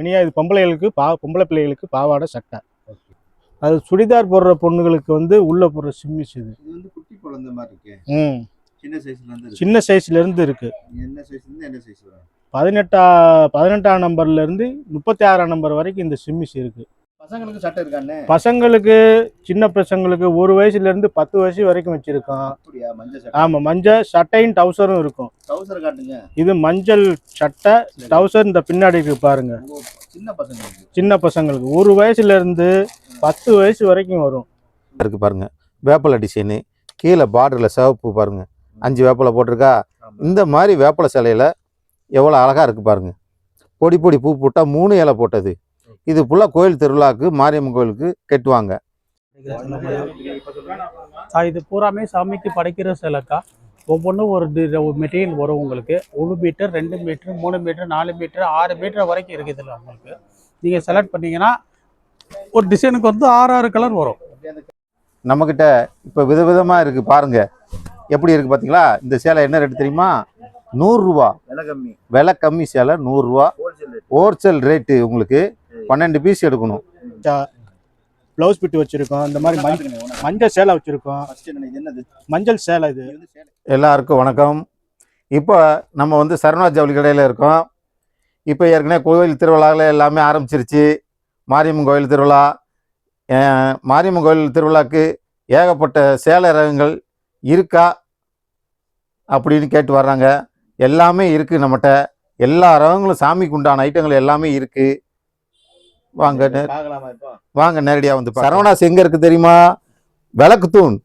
இனியா இது பொம்பளை பிள்ளைகளுக்கு பாவாடை சட்டை. அது சுடிதார் போடுற பொண்ணுகளுக்கு வந்து உள்ள போடுற சிம்மிஸ் இது. இது வந்து குட்டி குழந்தை மாதிரி இருக்கு. சின்ன சைஸ்ல இருந்து இருக்கு. என்ன சைஸ்ல இருந்து என்ன சைஸ் வரும்? 18ஆம் நம்பர்ல இருந்து 36ஆம் நம்பர் வரைக்கும் இந்த சிம்மிஸ் இருக்கு. பசங்களுக்கு சட்டை இருக்கானே? பசங்களுக்கு சின்ன பசங்களுக்கு 1 வயசுல இருந்து 10 வயசு வரைக்கும் வச்சிருக்கோம். அப்படியா? மஞ்சள் சட்டை. ஆமா, மஞ்சள் சட்டையும் டவுசரும் இருக்கும். டவுசர் காட்டுங்க. இது மஞ்சள் சட்டை, டவுசர் இந்த பின்னாடி இருக்கு பாருங்க. சின்ன பசங்களுக்கு 1 வயசுல இருந்து 10 வயசு வரைக்கும் வரும். இருக்கு பாருங்க, வேப்பலை டிசைனு, கீழே பார்டரில் சிவப்பு பாருங்க, 5 வேப்பலை போட்டிருக்கா. இந்த மாதிரி வேப்பலை சிலையில எவ்வளோ அழகா இருக்கு பாருங்க. பொடி பொடி பூ போட்டால் 3 இலை போட்டது. இது ஃபுல்லாக கோயில் திருவிழாவுக்கு, மாரியம்மன் கோயிலுக்கு கட்டுவாங்க. இது பூராமே சாமிக்கு படைக்கிற சிலைக்கா. ஒவ்வொன்றும் ஒரு மெட்டீரியல் வரும் உங்களுக்கு. 1 metre, 2 metre, 3 metre, 4 metre, 6 metre வரைக்கும் இருக்குது. இதில் உங்களுக்கு நீங்கள் செலக்ட் பண்ணிங்கன்னா ஒரு டிசைனுக்கு வந்து 6 கலர் வரும். நம்மக்கிட்ட இப்போ விதவிதமாக இருக்குது பாருங்க, எப்படி இருக்குது பார்த்தீங்களா? இந்த சேலை என்ன ரேட்டு தெரியுமா? 100 ரூபா. விலை கம்மி சேலை 100 ரூபா. Wholesale rate. உங்களுக்கு 12 பீஸ் எடுக்கணும். ப்ளவுஸ் பிட்டு வச்சிருக்கோம். இந்த மாதிரி மஞ்சள் சேலை வச்சிருக்கோம். மஞ்சள் சேலை இது. எல்லாருக்கும் வணக்கம். இப்போ நம்ம வந்து சரவணா ஜவுளி கடையில் இருக்கோம். இப்போ ஏற்கனவே கோயில் திருவிழாவில் எல்லாமே ஆரம்பிச்சிருச்சு. மாரியம்மன் கோயில் திருவிழா, மாரியம்மன் கோயில் திருவிழாக்கு ஏகப்பட்ட சேலை ரகங்கள் இருக்கா அப்படின்னு கேட்டு வர்றாங்க. எல்லாமே இருக்குது நம்மகிட்ட. எல்லா ரகங்களும் சாமிக்கு உண்டான ஐட்டங்கள் எல்லாமே இருக்குது. வாங்க நேரடியாக வந்து. சரவணாஸ் எங்கே இருக்குது தெரியுமா? விளக்கு தூண்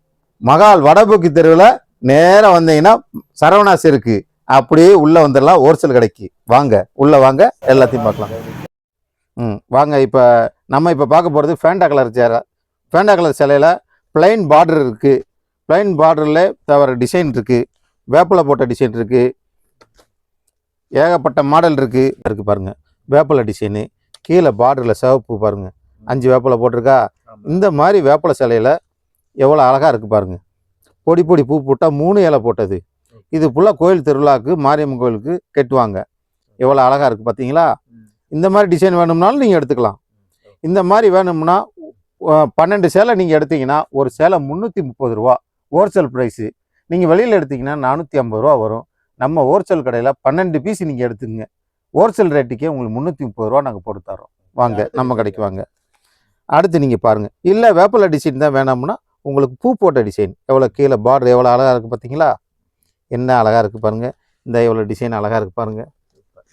மகால் வடபோக்கி தெருவில் நேராக வந்தீங்கன்னா சரவணாஸ் இருக்குது. அப்படியே உள்ளே வந்துடலாம் ஹோல்சேல் கடைக்கு. வாங்க உள்ளே வாங்க, எல்லாத்தையும் பார்க்கலாம். வாங்க. இப்போ நம்ம பார்க்க போகிறது ஃபேண்டா கலர் சேலை. ஃபேண்டா கலர் சேலையில் பிளைன் பார்டர் இருக்குது. பிளைன் பார்டரில் தவிர டிசைன் இருக்குது. வேப்பிலை போட்ட டிசைன் இருக்குது. ஏகப்பட்ட மாடல் இருக்குது பாருங்கள். வேப்பிலை டிசைனு, கீழே பார்டரில் சிவப்பு பாருங்கள், 5 வேப்பிலை போட்டிருக்கா. இந்த மாதிரி வேப்பிலை சேலையில் எவ்வளோ அழகாக இருக்குது பாருங்கள். பொடி பொடி பூ போட்டால் 3 இலை போட்டது. இது ஃபுல்லாக கோயில் திருவிழாவுக்கு, மாரியம்மன் கோயிலுக்கு கட்டுவாங்க. எவ்வளோ அழகாக இருக்குது பார்த்தீங்களா? இந்த மாதிரி டிசைன் வேணும்னாலும் நீங்கள் எடுத்துக்கலாம். இந்த மாதிரி வேணும்னா 12 சேலை நீங்கள் எடுத்தீங்கன்னா ஒரு சேலை 330 ரூபா ஹோல்சேல் ப்ரைஸு. நீங்கள் வெளியில் எடுத்தீங்கன்னா 450 ரூபா வரும். நம்ம ஹோல்சேல் கடையில் 12 பீஸ் நீங்கள் எடுத்துக்கங்க. ஹோல்சேல் ரேட்டுக்கே உங்களுக்கு 330 ரூபா நாங்கள் போட்டு தரோம். வாங்க நம்ம கடைக்கு வாங்க. அடுத்து நீங்கள் பாருங்கள். இல்லை வேப்பிலை டிசைன் தான் வேணாம்னா உங்களுக்கு பூ போட்ட டிசைன் எவ்வளோ கீழே பார்டர் எவ்வளோ அழகாக இருக்குது பார்த்தீங்களா? என்ன அழகாக இருக்குது பாருங்கள். இந்த எவ்வளோ டிசைன் அழகாக இருக்குது பாருங்கள்.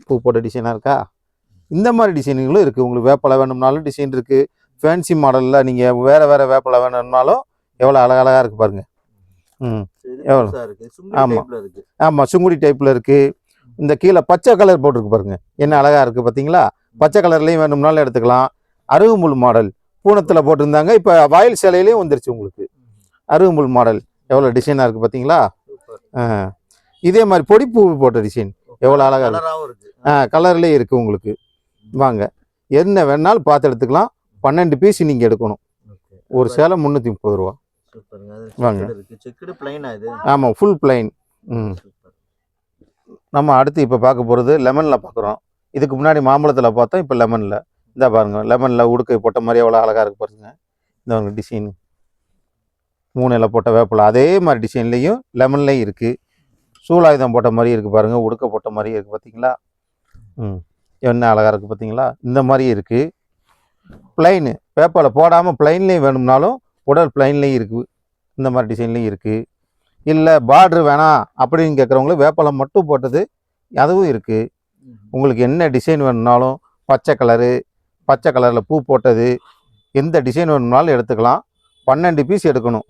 பூ போட்ட டிசைனாக இருக்கா? இந்த மாதிரி டிசைனுங்களும் இருக்குது. உங்களுக்கு வேப்பிலை வேணும்னாலும் டிசைன் இருக்குது. ஃபேன்சி மாடலில் நீங்கள் வேறு வேப்பிலை வேணும்னாலும் எவ்வளோ அழகழகாக இருக்குது பாருங்கள். எவ்வளோ? ஆமாம் ஆமாம், சுங்குடி டைப்பில் இருக்குது. இந்த கீழே பச்சை கலர் போட்டிருக்கு பாருங்கள், என்ன அழகாக இருக்குது பார்த்தீங்களா? பச்சை கலர்லேயும் வேணும்னாலும் எடுத்துக்கலாம். அருகுமுள் மாடல் பூனத்தில் போட்டிருந்தாங்க. இப்போ வாயில் சேலையிலையும் வந்துருச்சு உங்களுக்கு அருகுமுள் மாடல். எவ்வளோ டிசைனாக இருக்குது பார்த்தீங்களா? இதே மாதிரி பொடி பூ போட்ட டிசைன் எவ்வளோ அழகாக இருக்குது. கலர்லேயே இருக்குது உங்களுக்கு. வாங்க, என்ன வேணாலும் பார்த்து எடுத்துக்கலாம். 12 பீஸ் நீங்கள் எடுக்கணும். ஒரு சேலை 330 ரூபா. வாங்க. ஆமாம், ஃபுல் பிளைன். நம்ம அடுத்து இப்போ பார்க்க போகிறது லெமனில் பார்க்குறோம். இதுக்கு முன்னாடி மாம்பழத்தில் பார்த்தோம், இப்போ லெமனில். இந்த பாருங்க, லெமனில் உடுக்கை போட்ட மாதிரி எவ்வளோ அழகாக இருக்குது பாருங்க. இந்த டிசைன் 3 இலை போட்ட வேப்பிலை அதே மாதிரி டிசைன்லேயும் லெமன்லேயும் இருக்குது. சூலாயுதம் போட்ட மாதிரி இருக்குது பாருங்கள், உடுக்கை போட்ட மாதிரி இருக்குது பார்த்தீங்களா? என்ன அழகாக இருக்குது பார்த்தீங்களா? இந்த மாதிரி இருக்குது. பிளைனு வேப்பிலை போடாமல் பிளைன்லேயும் வேணும்னாலும் உடல் பிளைன்லேயும் இருக்குது. இந்த மாதிரி டிசைன்லேயும் இருக்குது. இல்லை பார்ட்ரு வேணாம் அப்படின்னு கேட்குறவங்களுக்கு வேப்பிலை மட்டும் போட்டது அதுவும் இருக்குது. உங்களுக்கு என்ன டிசைன் வேணும்னாலும் பச்சை கலரில் பூ போட்டது எந்த டிசைன் வேணும்னாலும் எடுத்துக்கலாம். 12 பீஸ் எடுக்கணும்.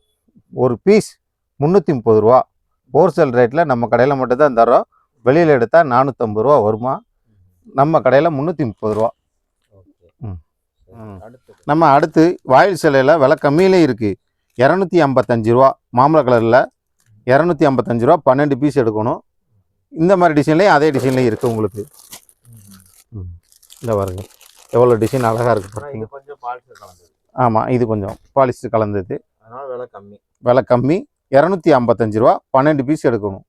ஒரு பீஸ் 330 ரூபா. ஹோல்சேல் ரேட்டில் நம்ம கடையில் மட்டும்தான் தரோம். வெளியில் எடுத்தால் 450 ரூபா வருமா? நம்ம கடையில் 330 ரூபா. நம்ம அடுத்து வாயில் சிலையில் விலை கம்மியிலே இருக்குது. 255 ரூபா. மாம்பழ கலரில் 255 ரூபா. 12 பீஸ் எடுக்கணும். இந்த மாதிரி டிசைன்லேயும் அதே டிசைன்லேயும் இருக்குது உங்களுக்கு. இந்த பாருங்க, எவ்வளோ டிசைன் அழகாக இருக்குது பார்த்தீங்க. ஆமாம், இது கொஞ்சம் பாலிஸ்டர் கலந்தது. விலை கம்மி. 255 ரூபா. 12 பீஸ் எடுக்கணும்.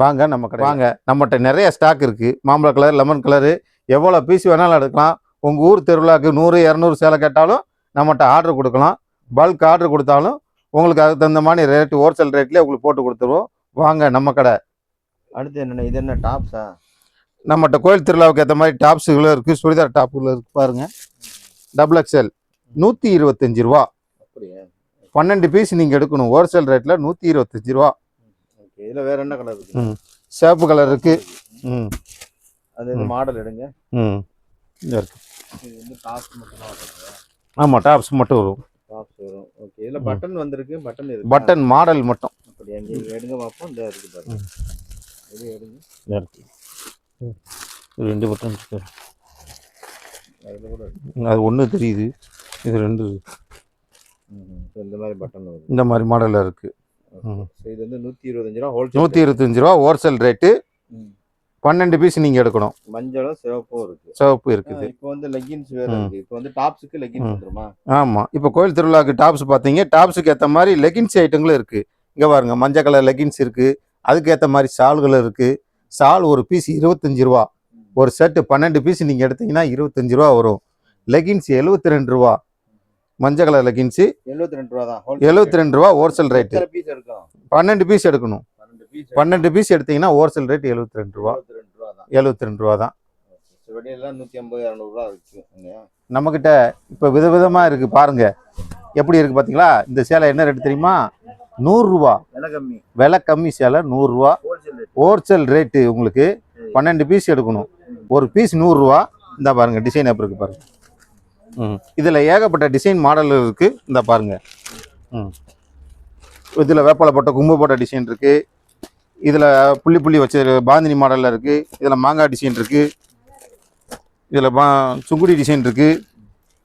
வாங்க நம்ம கடை வாங்க. நம்மகிட்ட நிறைய ஸ்டாக் இருக்குது. மாம்பழ கலர், லெமன் கலரு, எவ்வளோ பீஸ் வேணாலும் எடுக்கலாம். உங்கள் ஊர் திருவிழாவுக்கு 100 200 சேலை கேட்டாலும் நம்மகிட்ட ஆர்டர் கொடுக்கலாம். பல்க் ஆர்டர் கொடுத்தாலும் உங்களுக்கு அதுக்கு தகுந்த மாதிரி ரேட்டு ஹோல்சேல் ரேட்லேயே உங்களுக்கு போட்டு கொடுத்துருவோம். வாங்க நம்ம கடை. அடுத்து என்னண்ணே, இது என்ன டாப்ஸா? நம்மகிட்ட கோயில் திருவிழாவுக்கு ஏற்ற மாதிரி டாப்ஸுகளும் இருக்குது, சுடிதார் டாப்புகளும் இருக்குது. பாருங்கள், XXL 125 ரூபா. அப்படியே 12 பீஸ் நீங்கள் எடுக்கணும். ஹோல்சேல் ரேட்டில் 125 ரூபா. ஓகே, இதில் வேற என்ன கலர் இருக்கு? சேப்பு கலர் இருக்குது. அது இந்த மாடல் எடுங்க. இங்கே இருக்குது. இது வந்து டாப்ஸ் மட்டும் தான் வருது. ஆமாம், டாப்ஸ் மட்டும் வரும். டாப்ஸ் வரும். ஓகே, இதில் பட்டன் வந்திருக்கு. பட்டன் இருக்கு. பட்டன் மாடல் மட்டும். அப்படி அங்கே எடுங்க பார்ப்போம். இந்த இருக்கு பாருங்க. இது எடுங்க. இங்கே இருக்குது. 2 பட்டன் இருக்கு. அதில் கூட அது ஒன்று தெரியுது, இது 2. இந்த மாதிரி பட்டன் வருது. இந்த மாதிரி மாடலில் இருக்குது. ஸோ இது வந்து 125 ரூபா ஹோல்சேல். 125 ரூபா ஹோல்சேல் ரேட்டு. 12 பீஸ் நீங்கள் எடுக்கணும். மஞ்சளும் சிவப்பும் இருக்கு. சிவப்பு இருக்குது. இப்போ வந்து லெகின்ஸ் வேற இருக்கு. இப்போ வந்து டாப்ஸுக்கு லெகின்ஸ் வந்துருமா? ஆமாம், இப்போ கோயில் திருவிழாவுக்கு டாப்ஸ் பார்த்தீங்க, டாப்ஸுக்கு ஏற்ற மாதிரி லெகின்ஸ் ஐட்டங்களும் இருக்குது. இங்கே பாருங்கள், மஞ்சள் கலர் லெகின்ஸ் இருக்குது. அதுக்கு ஏற்ற மாதிரி ஷால்களும் இருக்குது. ஷால் ஒரு பீஸ் 25 ரூபா. ஒரு செட்டு 12 பீஸ் நீங்கள் எடுத்தீங்கன்னா 25 ரூபா வரும். லெகின்ஸ் 72 ரூபா. மஞ்சள் கலர் லெகின்ஸு 72 ரூபா தான். 72 ரூபா ஹோல்சேல் ரேட்டு. எத்தனை பீஸ் எடுக்கும்? 12 பீஸ் எடுக்கணும். 12 பீஸ் எடுத்தீங்கன்னா ஹோல்சேல் ரேட் 72 ரூபா. 72 ரூபா தான். வெளியெல்லாம் 150 200 ரூபா இருக்கு. நம்மக்கிட்ட இப்போ விதவிதமாக இருக்குது. பாருங்கள் எப்படி இருக்குது பார்த்தீங்களா? இந்த சேலை என்ன ரேட்டு தெரியுமா? 100 ரூபா. விலை கம்மி சேலை 100 ரூபா ஹோல்சேல் ரேட்டு. உங்களுக்கு 12 பீஸ் எடுக்கணும். ஒரு பீஸ் 100 ரூபா. இந்த பாருங்கள், டிசைன் எப்படி இருக்குது பாருங்கள். இதில் ஏகப்பட்ட டிசைன் மாடல் இருக்குது. இந்த பாருங்கள், இதில் வேப்பாலை போட்ட கும்பு போட்ட டிசைன் இருக்குது. இதில் புள்ளி புள்ளி வச்ச பாந்தினி மாடலில் இருக்குது. இதில் மாங்காய் டிசைன் இருக்குது. இதில் சுங்குடி டிசைன் இருக்குது.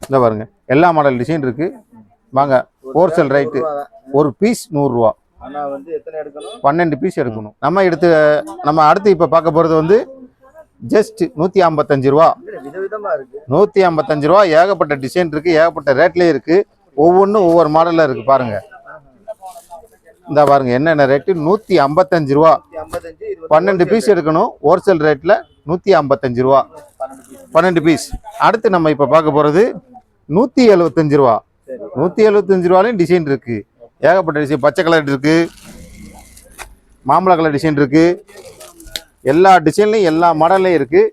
இந்த பாருங்கள், எல்லா மாடல் டிசைன் இருக்குது. வாங்க, ஹோல்சேல் ரேட்டு. ஒரு பீஸ் 100 ரூபா. ஆனால் வந்து எத்தனை எடுக்கணும்? 12 பீஸ் எடுக்கணும். நம்ம அடுத்து இப்போ பார்க்க போகிறது வந்து ஜஸ்ட் 155 ரூபா. விதவிதமா இருக்கு. 155 ரூபா. ஏகப்பட்ட டிசைன் இருக்குது, ஏகப்பட்ட ரேட்லேயே இருக்குது. ஒவ்வொன்றும் ஒவ்வொரு மாடலில் இருக்குது. பாருங்கள், இந்த பாருங்கள் என்னென்ன ரேட்டு. 155 ரூபா. 12 பீஸ் எடுக்கணும். ஹோல்சேல் ரேட்டில் 155 ரூபா 12 பீஸ். அடுத்து நம்ம இப்போ பார்க்க போகிறது 175 ரூபா. 175 ரூபாலையும் டிசைன் இருக்குது. ஏகப்பட்ட டிசைன். பச்சை கலர் இருக்குது, மாம்பழ கலர் டிசைன் இருக்குது. எல்லா டிசைன்லையும் எல்லா மாடல்லையும் இருக்குது.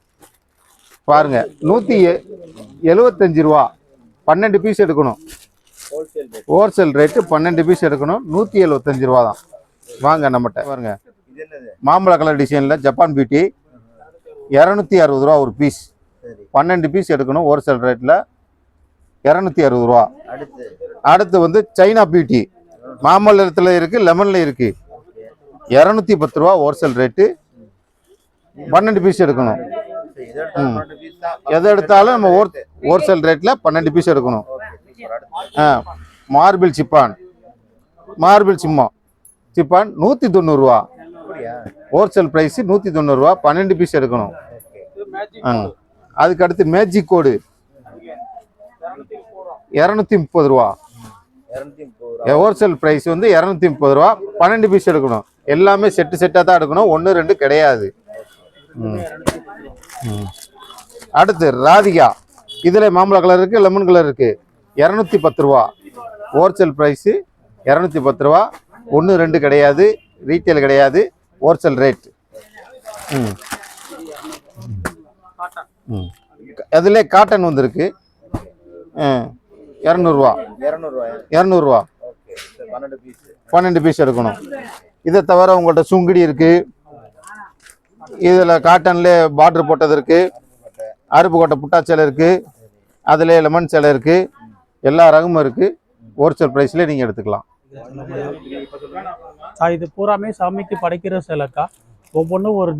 பாருங்கள், 175 ரூபா. 12 பீஸ் எடுக்கணும். ஹோல்சேல் ரேட்டு 12 பீஸ் எடுக்கணும். 175 ரூபா தான். வாங்க நம்மகிட்ட. பாருங்க, மாம்பழ கலர் டிசைனில் ஜப்பான் பியூட்டி 260 ரூபா ஒரு பீஸ். 12 பீஸ் எடுக்கணும். ஹோல்சேல் ரேட்டில் 260 ரூபா. அடுத்து வந்து சைனா பியூட்டி மாம்பழத்தில் இருக்குது, லெமனில் இருக்குது. 210 ரூபா ஹோல்சேல் ரேட்டு. 12 பீஸ் எடுக்கணும். எதை எடுத்தாலும் நம்ம ஹோல்சேல் ரேட்டில் 12 பீஸ் எடுக்கணும். மார்பிள் சிப்பான், மார்பிள் சிப்பான் 190 ரூபா. ஹோல்சேல் ப்ரைஸ் 190 ரூபா. 12 பீஸ் எடுக்கணும். அதுக்கு அடுத்து மேஜிக் கோடு 230 ரூபா. ஹோல்சேல் ப்ரைஸ் வந்து 230 ரூபா. 12 பீஸ் எடுக்கணும். எல்லாமே செட்டாக தான் எடுக்கணும். 1 2 கிடையாது. அடுத்து ராதிகா, இதில் மாம்பழ கலர் இருக்குது, லெமன் கலர் இருக்குது. 210 ரூபா. ஹோல்சேல் ப்ரைஸு 210 ரூபா. 1 2 கிடையாது, ரீட்டைல் கிடையாது, ஹோல்சேல் ரேட். அதில் காட்டன் வந்துருக்கு. 200 ரூபா. 200 ரூபா. 12 பீஸ் எடுக்கணும். இதை தவிர உங்கள்கிட்ட சுங்குடி இருக்குது. இதில் காட்டன்லேயே பார்டர் போட்டது இருக்குது. அருப்புக்கோட்டை புட்டா சேலை இருக்குது. அதில் லெமன் சேலை இருக்குது. எல்லா ரகமும் இருக்குது. ஹோல்சேல் ப்ரைஸ்லேயே நீங்கள் எடுத்துக்கலாம். இது பூராமே சாமிக்கு படைக்கிற சேலைக்கா. ஒவ்வொன்றும் ஒரு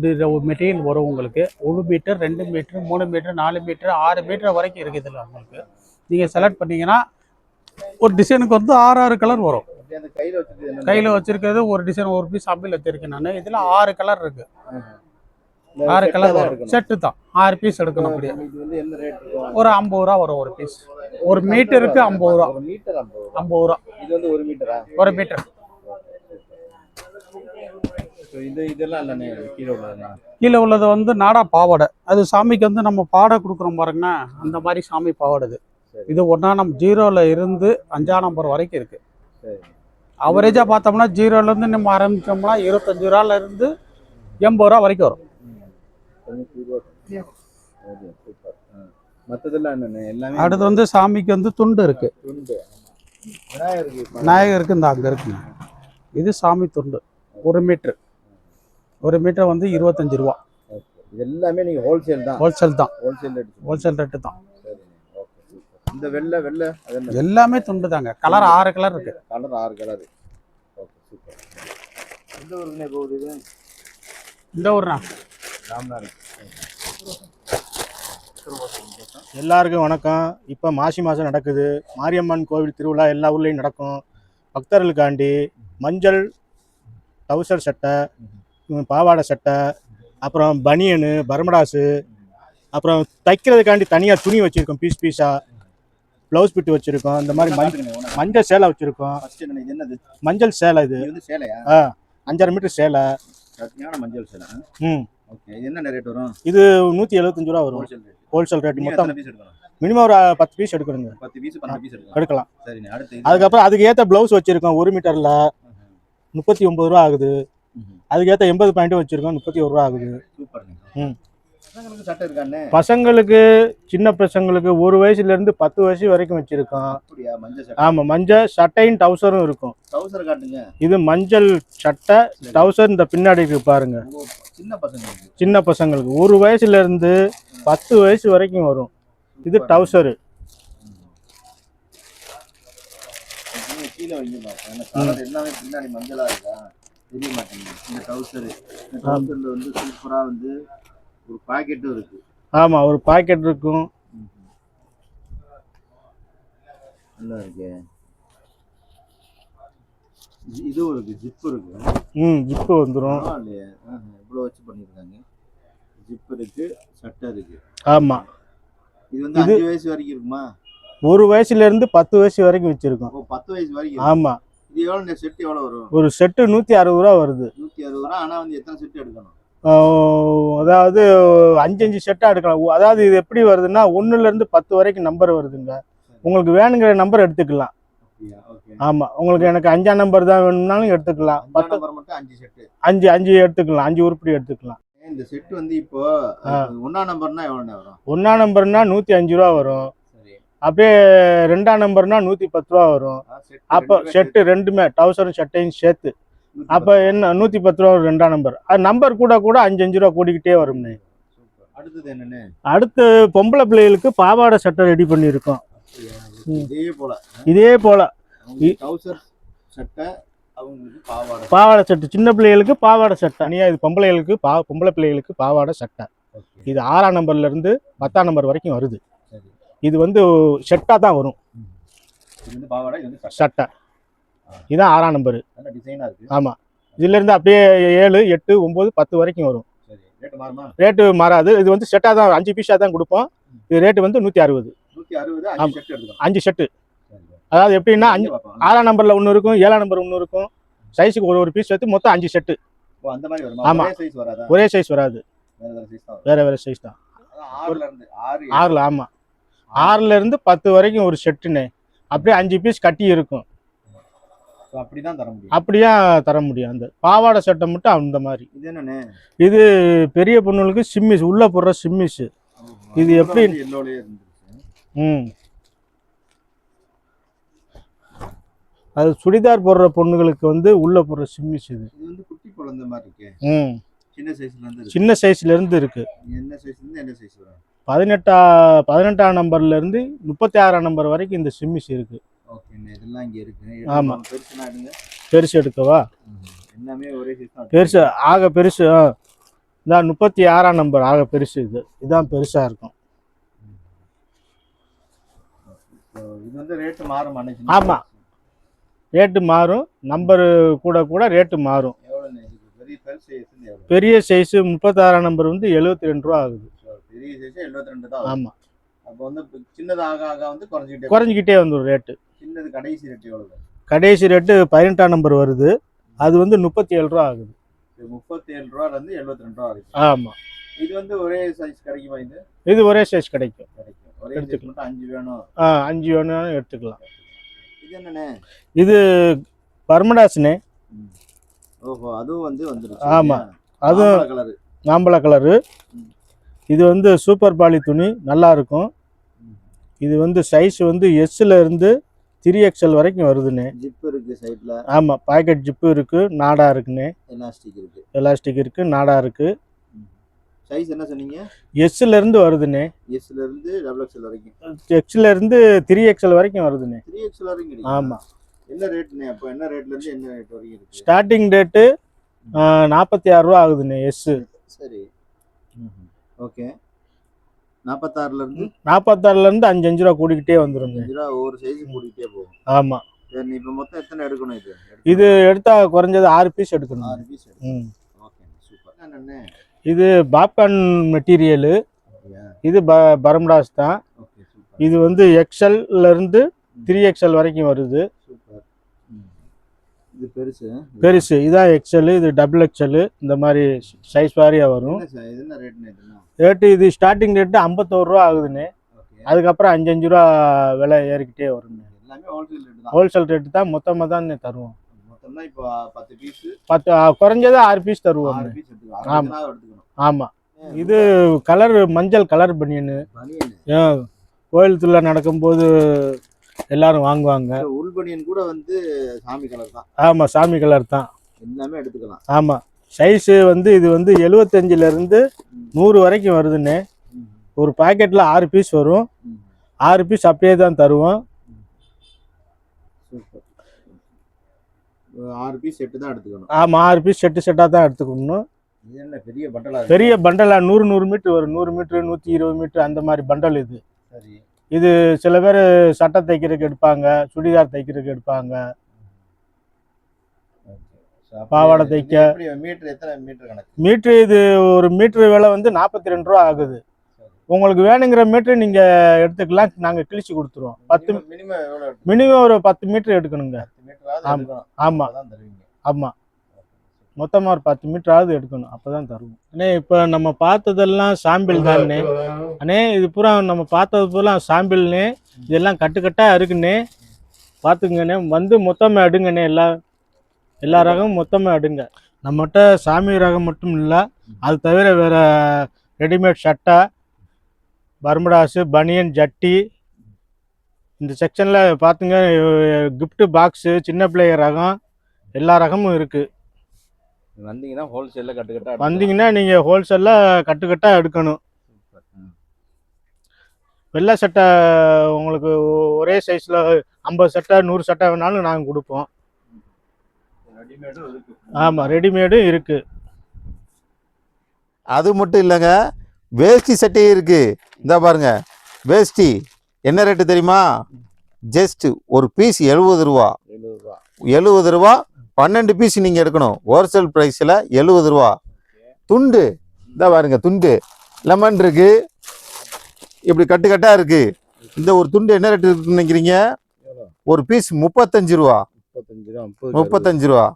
மெட்டீரியல் வரும் உங்களுக்கு. 1 metre 2 metre 3 metre 4 metre 6 metre வரைக்கும் இருக்குது. இதில் உங்களுக்கு நீங்கள் செலக்ட் பண்ணிங்கன்னா ஒரு டிசைனுக்கு வந்து 6 கலர் வரும். கையில் வச்சுருக்கிறது ஒரு டிசைன், ஒரு பீஸ் அம்பில் வச்சுருக்கேன் நான். இதில் 6 கலர் இருக்குது. 6 கலர் வரும். செட்டு தான் 6 பீஸ் எடுக்கணும். அப்படியே ஒரு 50 ரூபா வரும் ஒரு பீஸ். ஒரு மீட்டருக்கு 50 ரூபா. 50 ரூபா. 1 மீட்டர். இதெல்லாம் இல்லைண்ணே கீழே உள்ளதுண்ணா. கீழே உள்ளது வந்து நாடா பாவாடை. அது சாமிக்கு வந்து நம்ம பாடை கொடுக்குறோம் பாருங்கண்ணா, அந்த மாதிரி சாமி பாவாடை இது. சரி. இது 1ஆம் நம்பர் 0ல இருந்து 5ஆம் நம்பர் வரைக்கும் இருக்கு. சரி. அவரேஜா பார்த்தோம்னா 0ல இருந்து நம்ம ஆரம்பிச்சோம்னா 25 ரூபால இருந்து 80 ரூபா வரைக்கும் வரும். 90 ரூபா. சரி, சூப்பர். மற்றதெல்லாம் என்னண்ணே எல்லாமே அடுத்து வந்து சாமிக்கு வந்து துண்டு இருக்கு. துண்டு. விநாயகருக்கு விநாயகருக்கு இந்த அங்கே இருக்குங்க. இது சாமி துண்டு 1 மீட்டர். 1 மீட்டர் வந்து 25 ரூபா. இது எல்லாமே நீங்கள் ஹோல்சேல் தான். ஹோல்சேல் தான். Wholesale rate. ஹோல்சேல் ரேட்டு தான். சரி, ஓகே, சூப்பர். இந்த வெள்ளை அது என்ன? எல்லாமே துண்டு தாங்க. கலர் 6 கலர் இருக்கு. Colour 6 colour. Okay, super. எந்த ஊருக்குண்ணே போகுது இது? இந்த ஊர்னா ராம்நாடு. எல்லாருக்கும் வணக்கம். இப்போ மாசி மாதம் நடக்குது. மாரியம்மன் கோவில் திருவிழா எல்லா ஊர்லேயும் நடக்கும். பக்தர்களுக்காண்டி மஞ்சள் டவுசர் சட்டை, பாவாடை சட்டை, அப்புறம் பனியனு, பர்மடாஸு, அப்புறம் தைக்கிறதுக்காண்டி தனியாக துணி வச்சுருக்கோம். பீஸாக ப்ளவுஸ் பிட்டு வச்சுருக்கோம். இந்த மாதிரி மஞ்சள் சேலை வச்சுருக்கோம். இது என்னது? மஞ்சள் சேலை. இது வந்து சேலையா? 5.5 மீட்டர் சேலை. சரியான மஞ்சள் சேலை. ஓகே. இது என்ன ரேட் வரும்? இது 175 ரூபா வரும். Wholesale rate. Wholesale rate. மொத்தம் பீஸ் எடுக்கணும். மினிமம் ஒரு 10 பீஸ் எடுக்கணுங்க. 10 பீஸ் 12 பீஸ் எடுக்கலாம். சரிண்ணே. அடுத்து அதுக்கப்புறம் அதுக்கு ஏற்ற ப்ளவுஸ் வச்சுருக்கோம். 1 மீட்டரில் 39 ரூபா ஆகுது. அதுக்கேற்ற 80 பாயிண்ட்டும் வச்சுருக்கோம். 31 ரூபா ஆகுது. சூப்பர்ண்ணே. பசங்களுக்கு சட்டை இருக்காண்ணே? பசங்களுக்கு, சின்ன பசங்களுக்கு 1 வயசுலேருந்து 10 வயசு வரைக்கும் வச்சுருக்கோம். அப்படியா? மஞ்சள் சட்டை. ஆமாம், மஞ்சள் சட்டையும் டவுசரும் இருக்கும். டவுசர் காட்டுங்க. இது மஞ்சள் சட்டை, டவுசர் இந்த பின்னாடி இருக்கு பாருங்க. சின்ன பசங்களுக்கு 1 வயசுலேருந்து 10 வயசு வரைக்கும் வரும். இது டவுசரு. கீழே வைங்க பாருங்க. எல்லாமே பின்னாடி மஞ்சளா இருக்கா தெரிய மாட்டேங்குது. இந்த டவுசரு. இந்த டவுசர்ல வந்து சூப்பரா வந்து ஒரு பாக்கெட்டும் இருக்கு. ஆமாம், ஒரு பாக்கெட் இருக்கும். நல்லா இருக்கு. இது ஒரு ஜிப் இருக்கு. ஜிப்பு வந்துடும். இல்லையா? இவ்வளோ வச்சு பண்ணியிருக்காங்க. ஜிப் இருக்கு, சட்டை இருக்கு. ஆமாம். இது வந்து 5 வயசு வரைக்கும் இருக்குமா? 1 வயசுலேருந்து 10 வயசு வரைக்கும் வச்சுருக்கோம். 10 வயசு வரைக்கும். ஆமாம். இது எவ்வளோ செட்டு எவ்வளோ வரும்? ஒரு செட்டு 160 ரூபா வருது. 160 ரூபா. ஆனால் வந்து எத்தனை செட்டு எடுக்கணும்? அதாவது 5 செட்டாக எடுக்கலாம். அதாவது இது எப்படி வருதுன்னா 1லேருந்து 10 வரைக்கும் நம்பர் வருதுங்க. உங்களுக்கு வேணுங்கிற நம்பர் எடுத்துக்கலாம். ஆமாம், உங்களுக்கு எனக்கு 5ஆம் நம்பர் தான் வேணும்னாலும் எடுத்துக்கலாம். 10 நம்பர் மட்டும் 5 செட்டு. 5 எடுத்துக்கலாம். 5 உருப்படி எடுத்துக்கலாம். இந்த செட் வந்து இப்போ 1ஆம் நம்பர்னா எவ்வளோ வரும்? 1ஆம் நம்பர்னா 105 ரூபா வரும். அப்படியே 2ஆம் நம்பர்னா 110 ரூபா வரும். அப்போ செட்டு ரெண்டுமே டவுசரும் சட்டையும் சேர்த்து அப்போ என்ன 110 ரூபா 2ஆம் நம்பர். அது நம்பர் கூட 5 ரூபா கூடிக்கிட்டே வரும்ண்ணே. அடுத்தது என்னன்னு? அடுத்து பொம்பளை பிள்ளைகளுக்கு பாவாடை சட்டை ரெடி பண்ணியிருக்கோம். இதே போல டவுசர் சட்டை, அவங்களுக்கு பாவாடை சட்டை. சின்ன பிள்ளைகளுக்கு பாவாடை சட்டை தனியாக. இது பொம்பளை பிள்ளைகளுக்கு பாவாடை சட்டை. இது 6ஆம் நம்பர்லேருந்து 10ஆம் நம்பர் வரைக்கும் வருது. இது வந்து செட்டாக தான் வரும். சட்டை இதுதான் 6ஆம் நம்பரு. ஆமாம். இதுலேருந்து அப்படியே 7, 8, 9, 10 வரைக்கும் வரும். ரேட்டு மாறாது. இது வந்து செட்டாக தான் 5 பீஸாக தான் கொடுப்போம். இது ரேட்டு வந்து 160. 5 செட்டு. அதாவது எப்படின்னா 6ஆம் நம்பரில் 1 இருக்கும், 7ஆம் நம்பர் 1 இருக்கும். சைஸுக்கு ஒரு பீஸ் சேர்த்து மொத்தம் 5 செட்டு. ஆமாம், ஒரே சைஸ் வராது. வேறு சைஸ் தான். 6ல். ஆமாம், 6லேருந்து 10 வரைக்கும் ஒரு செட்டுன்னு. அப்படியே 5 பீஸ் கட்டி இருக்கும். அப்படியா தர முடியும். அந்த பாவாடை சட்டை மட்டும் அந்த மாதிரி. இது பெரிய பொண்ணுங்களுக்கு சிம்மிஸ், உள்ள போடுற சிம்மிஸ். இது எப்படி? அது சுடிதார் போடுற பொண்ணுங்களுக்கு வந்து உள்ள போடுற சிம்மிஸ். இது குட்டி குழந்தை மாதிரி இருக்கு. சின்ன சைஸ்ல இருந்து இருக்கு. என்ன சைஸ்ல இருந்து என்ன சைஸ் வரும்? 18ஆம் நம்பர்ல இருந்து 36ஆம் நம்பர் வரைக்கும் இந்த சிம்மிஸ் இருக்கு. ஓகேண்ணே, இதெல்லாம் இங்க இருக்கு. ஆமா, பெருசுனா எடுங்க. பெருசு எடுக்கவா? எல்லாமே ஒரே சைஸ் தான். பெருசு ஆக பெருசு இதான் 36ஆம் நம்பர் ஆக பெருசு. இதுதான் பெருசா இருக்கும். இது வந்து ரேட் மாறும். ஆமா, ரேட்டு மாறும். நம்பர் கூட ரேட்டு மாறும். பெரிய சைஸ் 36ஆம் நம்பர் வந்து 72 ரூபா ஆகுது. பெரிய சைஸ் 72 தான். ஆமா. அப்போ வந்து சின்னதாக வந்து குறைஞ்சிக்கிட்டே வந்துடும் ரேட்டு. சின்னது கடைசி ரேட் எவ்வளவு? கடைசி ரேட்டு 18ஆம் நம்பர் வருது. அது வந்து 37 ரூபா ஆகுது. 37 ரூபால இருந்து 72 ரூபா வரைக்கும். ஆமாம். இது வந்து ஒரே சைஸ் கிடைக்குமா? இது ஒரே சைஸ் கிடைக்கும். ஒரே சைஸ் மட்டும் 5 வேணும். 5 வேணும் எடுத்துக்கலாம். இது என்னண்ணே? இது பர்மடாஸ்ண்ணே. ஓஹோ, அதுவும் வந்து வந்துருச்சு. ஆமாம், அதுவும் கலரு, மாம்பழ கலரு. இது வந்து சூப்பர் பாலி துணி, நல்லா இருக்கும். இது வந்து சைஸ் வந்து எஸ்ல இருந்து 3XL வரைக்கும் வருதுண்ணே. ஜிப் இருக்கு சைடுல. ஆமாம், பாக்கெட் ஜிப்பு இருக்கு, நாடா இருக்குண்ணே. எலாஸ்டிக் இருக்கு, நாடா இருக்கு. சைஸ் என்ன சொன்னீங்க? எஸ்ல இருந்து வருதுண்ணே. எஸ்ல இருந்து XXL வரைக்கும். எக்ஸ்ல இருந்து 3XL வரைக்கும் வருதுண்ணே. 3XL வரைக்கும். ஆமாம். என்ன ரேட்ண்ணே? அப்போ என்ன ரேட்ல இருந்து என்ன ரேட் வரைக்கும் இருக்கு? ஸ்டார்டிங் ரேட்டு 46 ரூபா ஆகுதுண்ணே எஸ். சரி, ஓகே. 46ல இருந்து 5 ரூபா கூடிக்கிட்டே வந்துருங்க. 5 ரூபா ஒவ்வொரு சைஸ் கூடிக்கிட்டே போகும். ஆமாம். சரி, இப்போ மொத்தம் எத்தனை எடுக்கணும்? இது எடுத்தா குறைஞ்சது 6 பீஸ் எடுக்கணும். 6 பீஸ் எடுக்கணும். Okay, super. என்னண்ணே? இது பாப்கார்ன் மெட்டீரியலு. இது பர்மடாஸ் தான். Okay, super. இது வந்து XL இருந்து 3XL வரைக்கும் வருது. சூப்பர். இது பெருசு. இதான் XL, இது XXL. இந்த மாதிரி சைஸ் வாரியாக வரும். இது என்ன ரேட்ண்ணே? ரேட்டு இது ஸ்டார்டிங் ரேட்டு 51 ரூபா ஆகுதுண்ணே. அதுக்கப்புறம் 5 ரூபா விலை ஏறிக்கிட்டே வருங்க. எல்லாமே ஹோல்சேல் ரேட்டு தான். ஹோல்சேல் ரேட்டு தான், மொத்தமாக தான் தருவோம். மொத்தம்னா இப்போ 10 பீஸ், 10 குறைஞ்சது 6 பீஸ் தருவோம். ஆமாம். இது கலர் மஞ்சள் கலர் பனியனு. கோயிலுக்குள்ள நடக்கும்போது எல்லாரும் வாங்குவாங்க. உள் பனியன் கூட வந்து சாமி கலர் தான். ஆமாம், சாமி கலர் தான். எல்லாமே எடுத்துக்கலாம். ஆமாம். சைஸு வந்து இது வந்து 75ல இருந்து 100 வரைக்கும் வருதுண்ணே. ஒரு பாக்கெட்டில் 6 பீஸ் வரும். 6 பீஸ் அப்படியே தான் தருவோம். 6 பீஸ் செட்டு தான் எடுத்துக்கணும். ஆமாம், 6 பீஸ் செட்டாக தான் எடுத்துக்கணும். இது என்ன பெரிய பண்டலா? பெரிய பண்டலா 100 மீட்டர் வரும். 100 மீட்ரு, 120 மீட்ரு அந்த மாதிரி பண்டல் இது. சரி. இது சில பேர் சட்டை தைக்கிறதுக்கு எடுப்பாங்க, சுடிதார் தைக்கிறதுக்கு எடுப்பாங்க, பாவாடை தைக்க. மீட்டர் எத்தனை மீட்டர் கணக்கு? மீட்ரு இது ஒரு மீட்ரு விலை வந்து 42 ரூபா ஆகுது. உங்களுக்கு வேணுங்கிற மீட்ரு நீங்கள் எடுத்துக்கலாம், நாங்கள் கிழிச்சு கொடுத்துருவோம். மினிமம் ஒரு 10 மீட்ரு எடுக்கணுங்க. ஆமாம் ஆமாம், மொத்தமாக ஒரு 10 மீட்டராவது எடுக்கணும், அப்போ தான் தருவோம். அண்ணே இப்போ நம்ம பார்த்ததெல்லாம் சாம்பிள் தானே அண்ணே. இது பூரா நம்ம பார்த்தது பூரா சாம்பிள்னே. இதெல்லாம் கட்டுக்கட்டாக இருக்குண்ணே, பார்த்துங்கண்ணே. வந்து மொத்தமாக எடுங்கண்ணே. எல்லா ரகமும் மொத்தமாக எடுங்க. நம்மகிட்ட சாமி ரகம் மட்டும் இல்லை, அது தவிர வேறு ரெடிமேட் சட்டை, பர்மடாஸு, பனியன், ஜட்டி. இந்த செக்ஷனில் பார்த்துங்க, கிஃப்ட்டு பாக்ஸு, சின்ன பிள்ளைய ரகம், எல்லா ரகமும் இருக்குது. வந்தீங்கன்னா ஹோல்சேலில் கட்டுக்கட்டாக வந்தீங்கன்னா நீங்கள் ஹோல்சேலில் கட்டுக்கட்டாக எடுக்கணும். வெள்ளை சட்டை உங்களுக்கு ஒரே சைஸில் 50 சட்டை 100 சட்டை வேணாலும் நாங்கள் கொடுப்போம். ரெடிமேடும் இருக்கு. ஆமாம், ரெடிமேடும் இருக்குது. அது மட்டும் இல்லைங்க, வேஷ்டி சட்டையும் இருக்குது. இந்த பாருங்க, வேஷ்டி என்ன ரேட்டு தெரியுமா? ஜஸ்ட் ஒரு பீஸ் 70 ரூபா. 70 ரூபா 12 பீஸ் நீங்கள் எடுக்கணும். ஹோல்சேல் ப்ரைஸில் 70 ரூபா. துண்டு இந்த பாருங்க, துண்டு லெமன் இருக்குது, இப்படி கட்டுக்கட்டாக இருக்குது. இந்த ஒரு துண்டு என்ன ரேட்டு இருக்குன்னு நினைக்கிறீங்க? ஒரு பீஸ் 35 ரூபா. 35 ரூபா.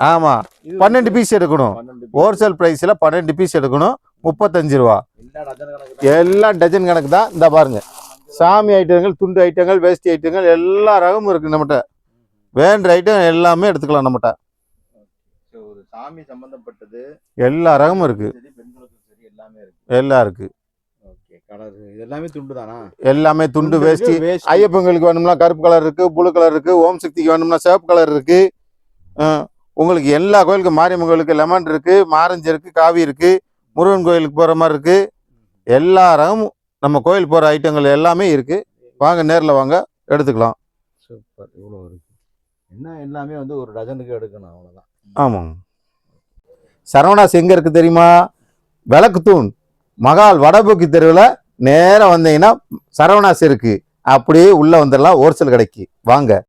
ஆமாம், 12 பீஸ் எடுக்கணும். ஹோல்சேல் ப்ரைஸில் 12 பீஸ் எடுக்கணும், 35 ரூபா. எல்லாம் டஜன் கணக்கு தான். இந்த பாருங்க, சாமி ஐட்டங்கள், துண்டு ஐட்டங்கள், வேஷ்டி ஐட்டங்கள் எல்லா ரகமும் இருக்குது நம்மகிட்ட. வேண்ட ஐட்டம் எல்லாமே எடுத்துக்கலாம் நம்மகிட்ட. சாமி சம்பந்தப்பட்டது எல்லா ரகமும் இருக்கு. எல்லாம் இருக்கு. எல்லாமே துண்டு தானா? எல்லாமே துண்டு, வேஷ்டி. ஐயப்பங்களுக்கு வேணும்னா கருப்பு கலர் இருக்கு, ப்ளூ கலர் இருக்கு. ஓம் சக்திக்கு வேணும்னா சிவப்பு கலர் இருக்கு. உங்களுக்கு எல்லா கோயிலுக்கு, மாரியம்மன் கோயிலுக்கு லெமன் இருக்கு, மாரஞ்சு இருக்கு, காவி இருக்கு. முருகன் கோயிலுக்கு போகிற மாதிரி இருக்கு. எல்லா ரகமும் நம்ம கோயில் போகிற ஐட்டங்கள் எல்லாமே இருக்கு. வாங்க, நேரில் வாங்க, எடுத்துக்கலாம். சூப்பர். இவ்வளோ இருக்கு. என்ன எல்லாமே வந்து ஒரு டஜனுக்கு எடுக்கணும், அவ்வளோதான். ஆமாங்க. சரவணாஸ் எங்கே இருக்குது தெரியுமா? விளக்குத்தூண் மகால் வடபோக்கி தெருவில் நேராக வந்தீங்கன்னா சரவணாஸ் இருக்குது. அப்படியே உள்ளே வந்துடலாம், ஹோல்சேல் கடைக்கு வாங்க.